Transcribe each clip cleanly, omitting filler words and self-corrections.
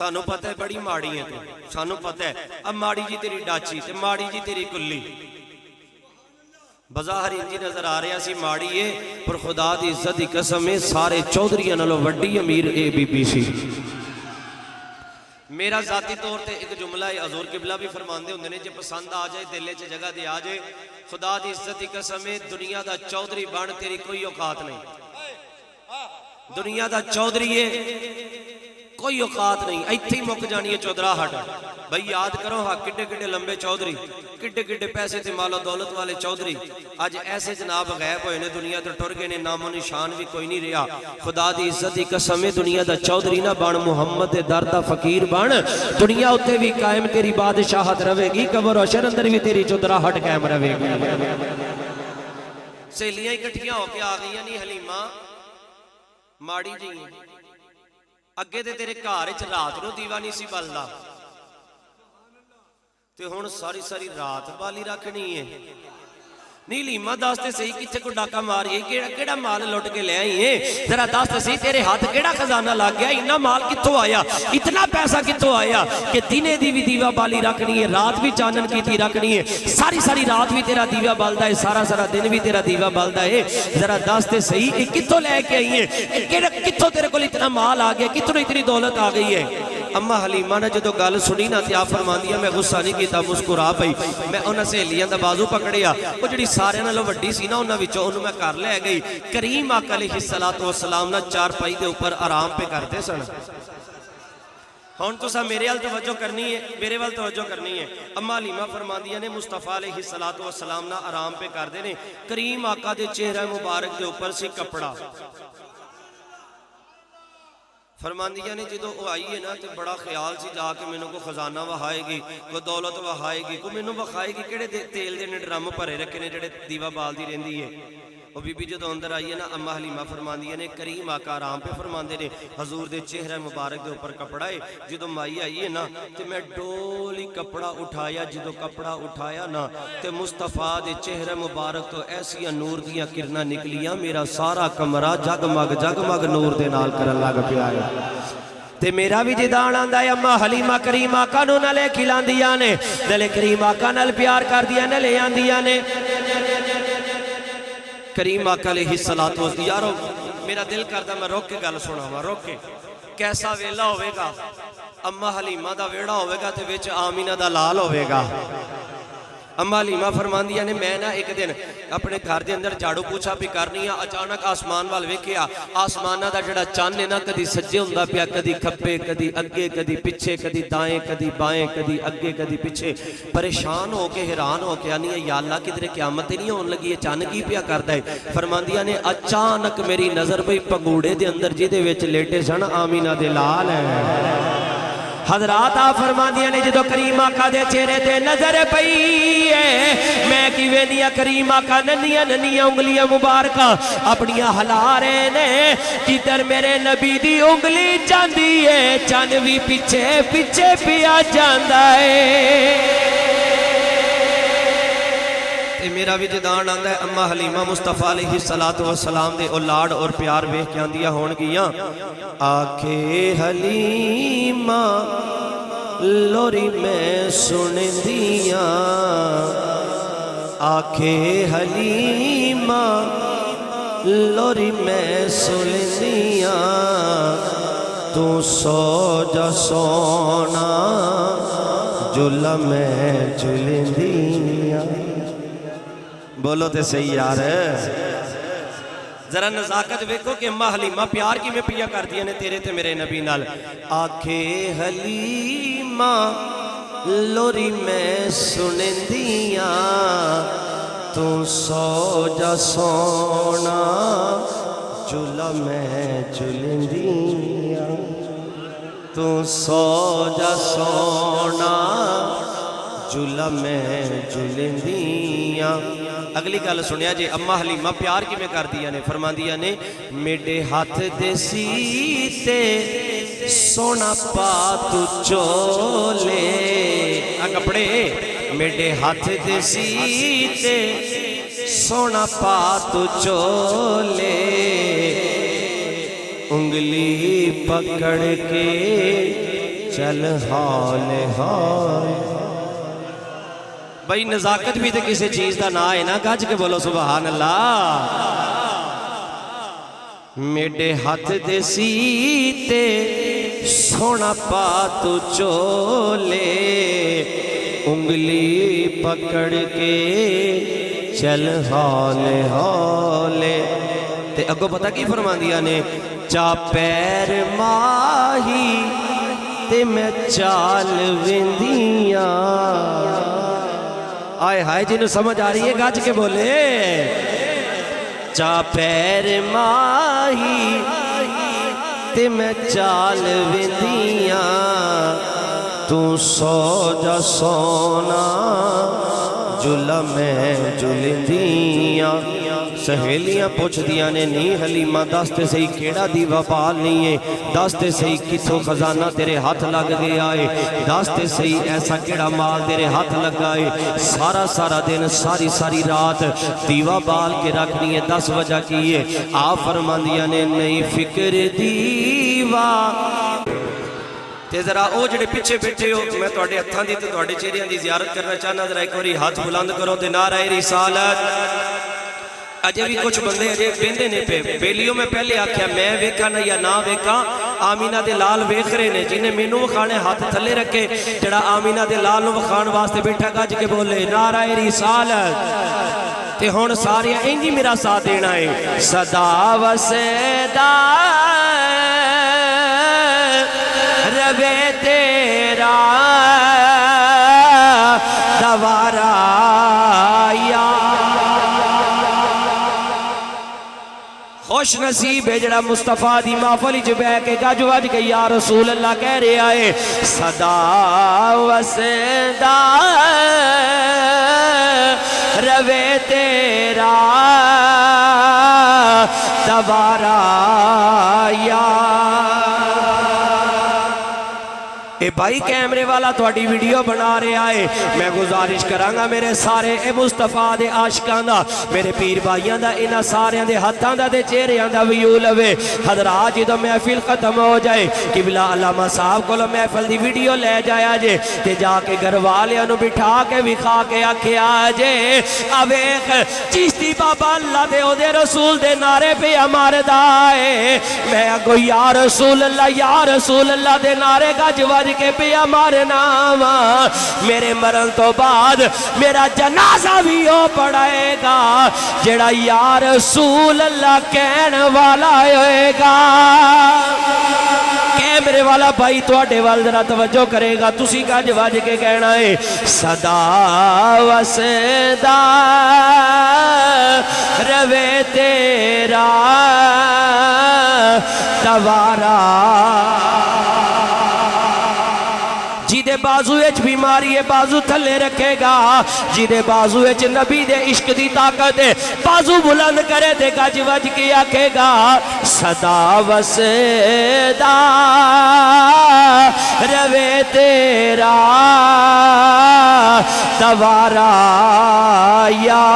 سانو پتہ ہے بڑی ماڑی ہے تو سانو پتہ ہے اب ماڑی جی تیری ڈاچی تے ماڑی جی تیری کلی بظاہر انجی نظر آ رہا سی ماڑی ہے پر خدا دی عزت دی قسم ہے سارے چودھریاں نالوں وڈی امیر اے بی بی سی میرا ذاتی طور تے ایک جملہ ہے حضور قبلہ بھی فرماندے ہوندے نے جے پسند آ جائے دلے چ جگہ دے آ جائے خدا دی عزت دی قسم ہے دنیا دا چودھری بن تیری کوئی اوقات نہیں دنیا دا چودھری ہے کوئی اوقات نہیں ایتھے ہی مک جانی ہے چودھرا ہٹ بھائی یاد کرو ہاں کڈے کڈے لمبے چودھری کڈے کڈے پیسے تے مال و دولت والے چودھری آج ایسے جناب غیب ہوئے نے دنیا تے ٹر گئے نے نام و نشان بھی کوئی نہیں رہا خدا دی عزت دی قسم دنیا دا چودھری نہ بن محمد در دا فقیر بن دنیا اتے بھی قائم تیری بادشاہت رہے گی قبر و حشر اندر بھی تیری چودھرا ہٹ قائم رہے گی سہیلیاں اکٹھیاں ہو کے آ گئی نہیں حلیمہ ماڑی جی اگے تے تیرے گھر وچ رات نو دیوا نہیں سی بلدا تے ہن ساری ساری رات بالی رکھنی ہے نہیں لیما دس تے صحیح کتھے کو ڈاکا ماری کیڑا مال لٹ کے لے آئی ہے ذرا دس تے صحیح تیرے ہاتھ کیڑا خزانہ لگ گیا اتنا مال کتھوں آیا اتنا پیسہ کتھوں آیا کہ دینے دی بھی دیوا بالی رکھنی ہے رات بھی چانن کیتی رکھنی ہے ساری ساری رات بھی تیرا دیوا بالدا ہے سارا سارا دن بھی تیرا دیوا بالدا ہے ذرا دس تے صحیح یہ کتھوں لے کے آئی ہے کتھوں تیرے کول اتنا مال آ گیا کتھوں اتنی دولت آ گئی ہے اما حلیمہ نے جدو گل سنی نا تے آپ فرماندی ہے میں غصہ نہیں کیتا مسکرا پئی میں انہاں سہیلیاں دا بازو پکڑیا او جڑی سارے نالوں وڈی سی نا انہاں وچوں اونوں میں گھر لے گئی کریم آقا علیہ الصلوۃ والسلام نا چار پائی دے اوپر آرام پہ کرتے سن ہن تساں میرے ول توجہ کرنی ہے میرے ول توجہ کرنی ہے اما حلیمہ فرماندیاں نے مصطفیٰ علیہ الصلوۃ والسلام نا آرام پہ کردے نے کریم آقا دے چہرہ مبارک دے اوپر سی کپڑا فرماندیاں نے جدو وہ آئی ہے نا تو بڑا خیال سی جا کے میں کو خزانہ وہائے گی کوئی دولت وہائے گی کوئی میں وکھائے گی کہڑے تیل دے نے ڈرم بھرے رکھے نے جڑے دیوا بالدی رہندی ہے وہ بی بی جدو اندر آئی ہے نا اما حلیمہ فرماندیاں نے کریم آقا آرام پہ فرماندے نے حضور دے چہرہ مبارک دے اوپر کپڑا ہے جدو مائی آئی ہے نا تو میں ڈولی کپڑا اٹھایا جدو کپڑا اٹھایا نا تو مصطفیٰ دے چہرہ مبارک تو ایسی نور دیاں کرنا نکلیاں میرا سارا کمرہ جگمگ نور دے نال کرن لگ پیا ہے تے میرا بھی جدان آندا ہے اما حلیمہ کریم آقا نو نلے کھلاندیاں نے نلے کریم آقا نال پیار کر دیا نلے آندیاں نے کریم آقا علیہ الصلوۃ والسلام یارو میرا دل کردا میں روک کے گل سناواں روک کے کیسا ویلا ہوے گا اما حلیمہ دا ویڑا ہوے گا تے وچ آمینہ دا لال ہوے گا اما حلیمہ فرماندیاں نے میں نا ایک دن اپنے گھر دے اندر جھاڑو پوچھا بھی کرنی ہے اچانک آسمان وال ویکھیا آسمانہ دا جڑا چن ہے نا کدی سجے ہوندا پیا کدی کھبے کدی اگے کدی پیچھے کدی دائیں کدی بائیں کدی اگے کدی پیچھے پریشان ہو کے حیران ہو کے آنی ہے یا اللہ کدھر قیامت نہیں ہون لگی ہے چن کی پیا کردا ہے فرماندیاں نے اچانک میری نظر پئی پنگوڑے دے اندر جدے وچ لیٹے سن آمینہ دے لال ہے حضرات آپ فرماندیاں نے جدو کریم آقا دے چہرے تے نظر پئی ہے میں کی وینیا کریم آقا ننیاں انگلیاں مبارکہ اپنیاں ہلا رہے نے جدھر میرے نبی دی انگلی جاندی ہے چند بھی پیچھے پیچھے پیا جاندا ہے میرا بھی جدان آندا ہے اما حلیمہ مصطفیٰ علیہ الصلوۃ والسلام دے اولاد اور پیار ویکھ کے آندیاں ہون گیاں آکھے حلیمہ لوری میں سندیاں آکھے حلیمہ لوری میں سندیاں تو سو جا سونا جلا میں جلندیاں بولو تے صحیح یار ذرا نزاکت ویکھو کہ اما حلیمہ پیار کی میں پیا کر دیا نے تیرے تے میرے نبی نال آکھے حلیمہ لوری میں سنندیاں تو سو جا سونا جلا میں جلندیاں تو سو جا سونا جلا میں جلندیاں اگلی گل سنیا جی اما حلیمہ پیار کی میں کر دیا نے فرماندیاں نے میڈے ہاتھ دے سیتے سونا پا تو چولے کپڑے میڈے ہاتھ دے سیتے سونا پا تو چولے انگلی پکڑ کے چل ہولے ہولے. بھائی نزاکت بھی تے کسی چیز دا نہ ہے نا, گج کے بولو سبحان اللہ. میڈے ہاتھ دے سیتے سونا پا تو چولے, انگلی پکڑ کے چل ہولے ہولے. تے اگو پتہ کی فرما دیا نے, چا پیر ماہی تے میں چال ویندیاں. آئے ہائے جنہوں سمجھ آ رہی ہے گاج کے بولے. چا پیر ماہی تے میں چال ویندیاں, تو سو جا سونا جلا میں جلندیاں. سہیلیاں پوچھ دیا نے نی حلیمہ دستے سے ہی کیڑا دیوہ پال نہیں ہے, دستے سے ہی کسو خزانہ تیرے ہاتھ لگ گیا ہے, دستے سے ہی ایسا کیڑا مال تیرے ہاتھ لگا ہے. سارا سارا دن ساری ساری رات دیوہ بال کے رکھنی ہے, 10 وجہ کی ہے. آپ فرمان دیا نے نہیں فکر دیوہ. تے ذرا او جڑے پیچھے بیٹھے ہو, میں توڑے ہتھاں دی تے توڑے چہریاں دی زیارت کرنا چاہنا, ذرا ایک واری ہاتھ بلند کرو تے نعرہ رسالت. اجے بھی کچھ بندے اجے بیندے نے پہ بیلیوں میں پہلے آکھیا میں ویکھا نہ یا نہ ویکھا, آمینہ دے لال ویکھ رہے نے, جنہیں مینوں وکھانے ہاتھ تھلے رکھے, جڑا آمینہ دے لال نو وکھان واسطے بیٹھا گج کے بولے نعرہ رسالت. تے ہون سارے انجی میرا ساتھ دینا ہے. صدا وسدا ربے تیرا دوارا یا. خوش نصیب ہے جڑا مصطفیٰ دی محفل وچ بیٹھ کے گج وج کے یا رسول اللہ کہہ رہا ہے. صدا وسدا روے تیرا دوارا یا. اے بھائی کیمرے والا توڑی ویڈیو بنا رہے آئے, میں گزارش کرانگا میرے سارے اے مصطفیٰ دے عاشقان دا, میرے پیر بھائیان دا, انہا سارے دے ہتھان دا دے چہریاں دا ویو لوے. حضرات جی تو محفل ختم ہو جائے, قبلہ علامہ صاحب کو لو محفل دی ویڈیو لے جایا جے, تے جا کے گھر والے انہوں بٹھا کے وکھا کے آکھے آجے اویخ چیشتی بابا اللہ دے او دے رسول دے نعرے پہ ہمارے دائے. میں اگو یا رسول اللہ دے نعرے کا جواج کے پہ ہمارے نام, میرے مرن تو بعد میرا جنازہ بھی ہو پڑھائے گا, جڑا یا رسول اللہ کہنے والا ہوئے گا. کیمرے والا بھائی توڑے وال ذرا توجہ کرے گا, تسی کا جواج کے کہنا ہے صدا وسدا روے تیرا دوارا. جیدے بازو اچ بیماری ہے بازو تھلے رکھے گا, جیدے بازو اچ نبی دے عشق دی طاقت ہے بازو بلند کرے دے گا, جوج کی آکھے گا صدا وسدا روے تیرا دوارا یا.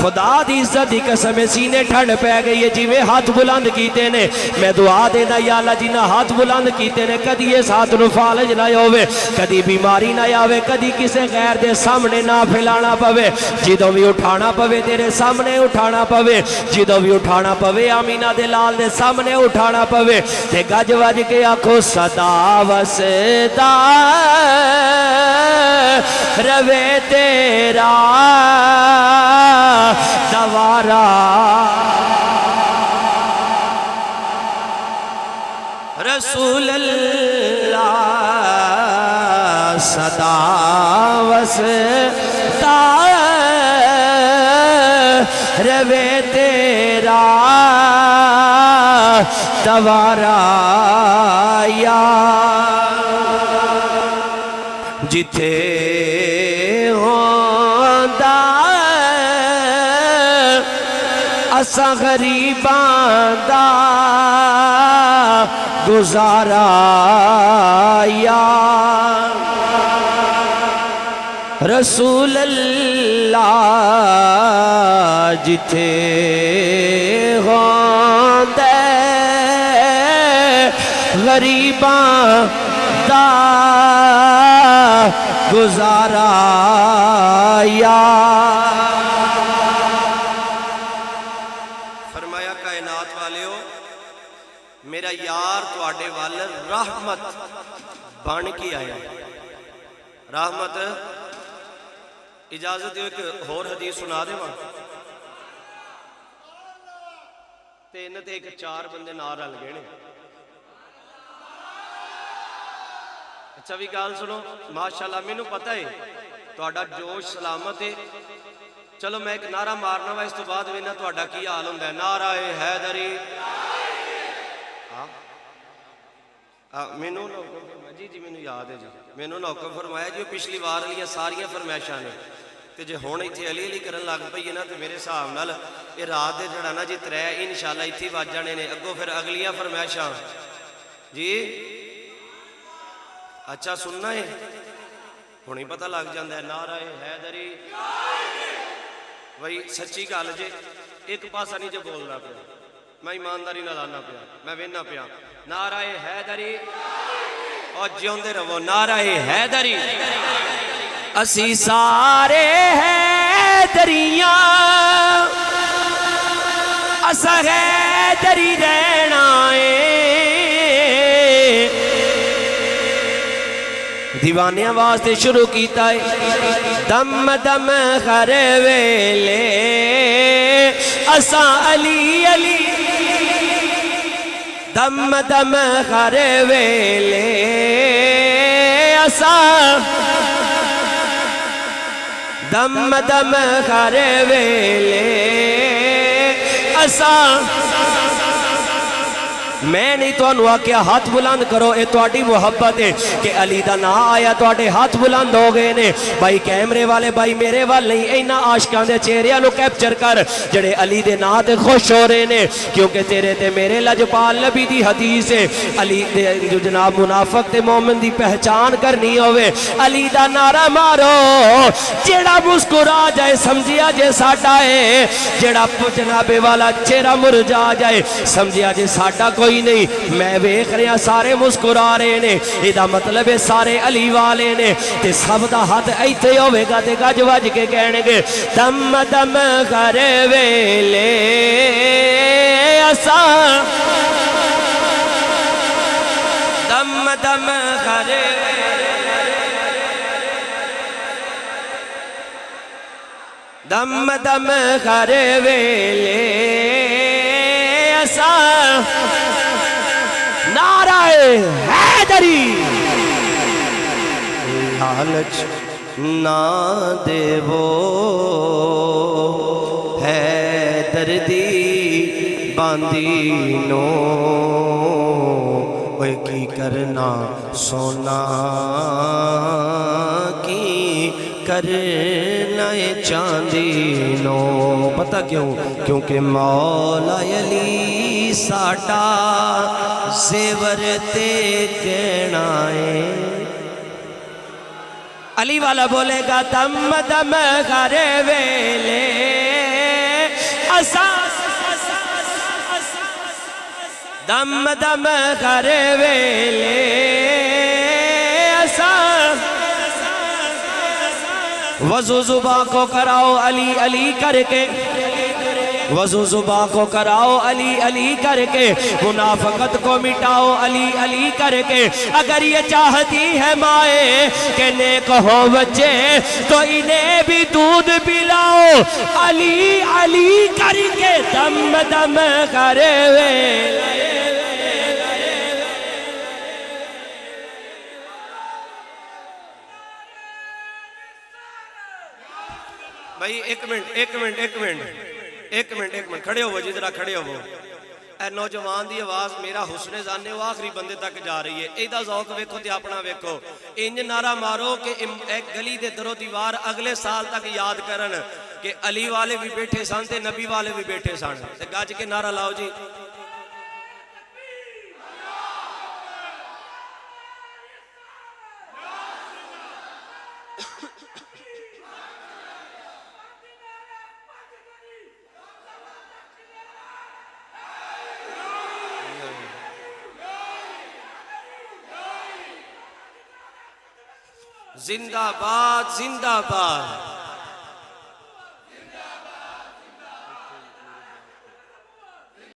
خدا دی عزت دی قسم سینے ٹھنڈ پہ گئی ہے جی میں ہاتھ بلند کیتے نے. میں دعا دینا یا اللہ جی نہ ہاتھ بلند کیتے نے کدی یہ ساتھ نو فالج نہ ہوئے, کدی بیماری نہ آوے, کدی کسے غیر دے سامنے نہ پھیلانا پوے, جدوں بھی اٹھانا پوے تیرے سامنے اٹھانا پوے, جدوں بھی اٹھانا پوے آمینہ دے لال دے سامنے اٹھانا پوے. تے گج وج کے آکھو صدا وسدا روے تیرا دوارا. رسول اللہ صدا وسدا روے تیرا دوارا یا. جتھے ہوندا اسا غریباں دا گزارا یا. رسول اللہ جتھے ہوندے غریباں دا گزارا یا فرمایا کائنات والیو میرا یار تواڈے وال رحمت بن کے آیا رحمت اجازت دیو ایک اور حدیث سنا دے وہاں تین تے ایک چار بندے نار رل گئے اچھا بھی گال سنو ماشاءاللہ میں نو پتہ ہے تو اڈا جوش سلامت ہے چلو میں ایک نعرہ مارنا وا اس تو بعد وینا تو اڈا کی حال ہوندہ ہے نعرہ حیدری میں نو جی میں یاد ہے جی میں نو حکم فرمایا جی پچھلی بار لیا ساریاں فرمائشاں نے تے جے ہون ایتھے علی علی کرن لگ پئی نا تے میرے حساب نال اے رات دے جڑا نا جی 3 انشاءاللہ ایتھے وج جانے نے اگوں پھر اگلیاں فرمائشاں جی اچھا سننا ہے ہونی پتہ لگ جاندا ہے نعرہ حیدری وہی سچی گل جے ایک پاسا نہیں جو بولنا پیا میں ایمانداری نال آنا پیا میں وینا پیا نعرہ حیدری اور جیوندے رہو نعرہ حیدری اسی سارے حیدریاں اسا حیدری رہنا ہے دیوانیاں واسطے شروع کیتا ہے دم دم ہر ویلے اسا علی علی دم دم ہر ویلے اسا دم دم ہر ویلے اسا میں نہیں تو انہوں آکیا ہاتھ بلند کرو اے توڑی محبت ہے کہ علی دا نا آیا توڑے ہاتھ بلند ہو گئے نے بھائی کیمرے والے بھائی میرے وال نہیں اینا عاشقان دے چہریاں نو کیپچر کر جڑے علی دے نا تے خوش ہو رہے نے کیونکہ تیرے تے میرے لجپال نبی دی حدیث ہے علی دے جو جناب منافق تے مومن دی پہچان کرنی ہوئے علی دا نعرہ مارو جڑا مسکرا جائے سمجھیا جے ساٹا ہے جڑا جناب والا چہرہ مرجا جائے سمجھیا جے ساٹا کوئی نہیں میں ویکھ رہا سارے مسکرا رہے نے ایدہ مطلب ہے سارے علی والے نے تے سب دا ہاتھ ایتھے ہوئے گا تے گج وج کے کہنے گے دم دم کر ویلے اسا دم دم کر دم دم کر ویلے اسا نعرہ حیدری لالچ نہ دیو حیدر دی باندی نو اوے کی کرنا سونا کی کرنا چاندی نو پتہ کیوں کیونکہ مولا علی ساٹا زیور تے کہنا ہے علی والا بولے گا دم دم کر ویلے اسا دم دم کر ویلے اسا وضو زباں کو کراؤ علی علی کر کے وضو زباں کو کراؤ علی علی کر کے منافقت کو مٹاؤ علی علی کر کے اگر یہ چاہتی ہے مائیں کہ نیک ہو بچے تو انہیں بھی دودھ پلاؤ علی علی کر کے دم دم کرے بھائی ایک منٹ کھڑے ہو جی ذرا کھڑے ہو اے نوجوان دی آواز میرا حسن زانے وہ آخری بندے تک جا رہی ہے ایدہ ذوق ویکھو تے اپنا ویکھو انج نعرہ مارو کہ ایک گلی دے درو دیوار اگلے سال تک یاد کرن کہ علی والے بھی بیٹھے سن تے نبی والے بھی بیٹھے سن تے گاج کے نعرہ لاؤ جی زندہ باد زندہ باد